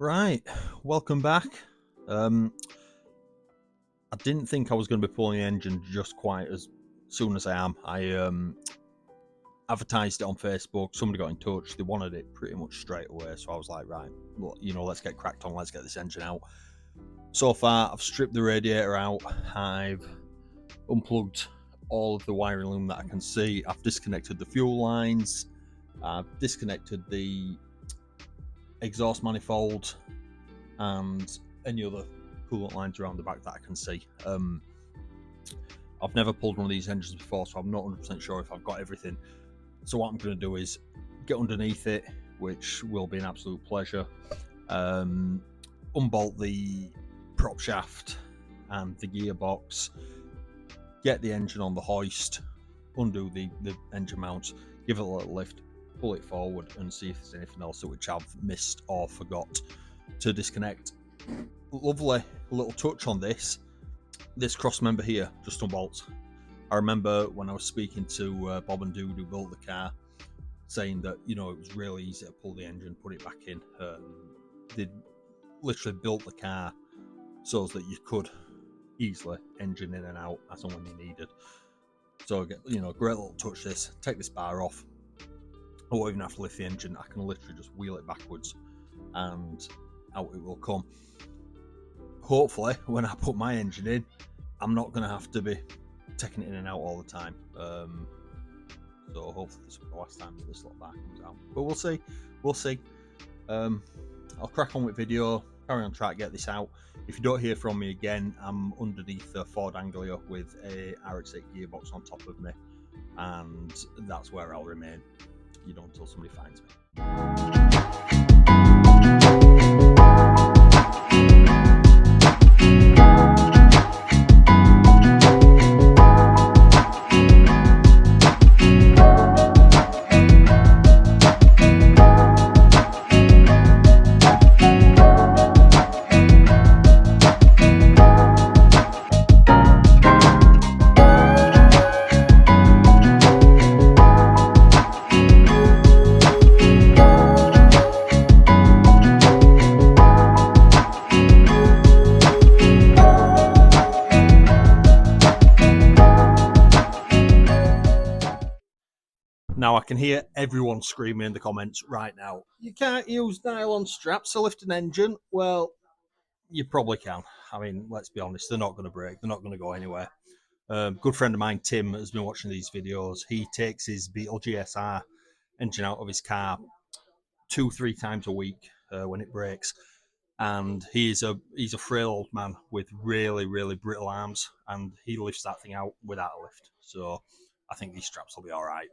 Right, welcome back. I didn't think I was going to be pulling the engine just quite as soon as I am. I advertised it on Facebook. Somebody got in touch. They wanted it pretty much straight away. So I was like, right, well, let's get cracked on. Let's get this engine out. So far, I've stripped the radiator out. I've unplugged all of the wiring loom that I can see. I've disconnected the fuel lines. I've disconnected the exhaust manifold and any other coolant lines around the back that I can see. I've never pulled one of these engines before, so I'm not 100% sure if I've got everything. So what I'm going to do is get underneath it, which will be an absolute pleasure. Unbolt the prop shaft and the gearbox, get the engine on the hoist, undo the engine mount, give it a little lift, pull it forward and see if there's anything else which I've missed or forgot to disconnect. Lovely little touch on this cross member here just unbolts. I remember when I was speaking to Bob and Dude who built the car, saying that it was really easy to pull the engine, put it back in. They literally built the car so that you could easily engine in and out as and when you needed. So great little touch. This, take this bar off. I won't even have to lift the engine. I can literally just wheel it backwards and out it will come. Hopefully, when I put my engine in, I'm not going to have to be taking it in and out all the time. So hopefully this will be the last time that this lot bar comes out. But we'll see. We'll see. I'll crack on with video, carry on trying to get this out. If you don't hear from me again, I'm underneath a Ford Anglia with a RX8 gearbox on top of me, and that's where I'll remain, until somebody finds me. Now I can hear everyone screaming in the comments right now, you can't use nylon straps to lift an engine. Well, you probably can. I mean, let's be honest, they're not going to break. They're not going to go anywhere. Good friend of mine, Tim, has been watching these videos. He takes his Beetle GSR engine out of his car 2-3 times a week when it breaks. And he's a frail old man with really, really brittle arms, and he lifts that thing out without a lift. So I think these straps will be all right.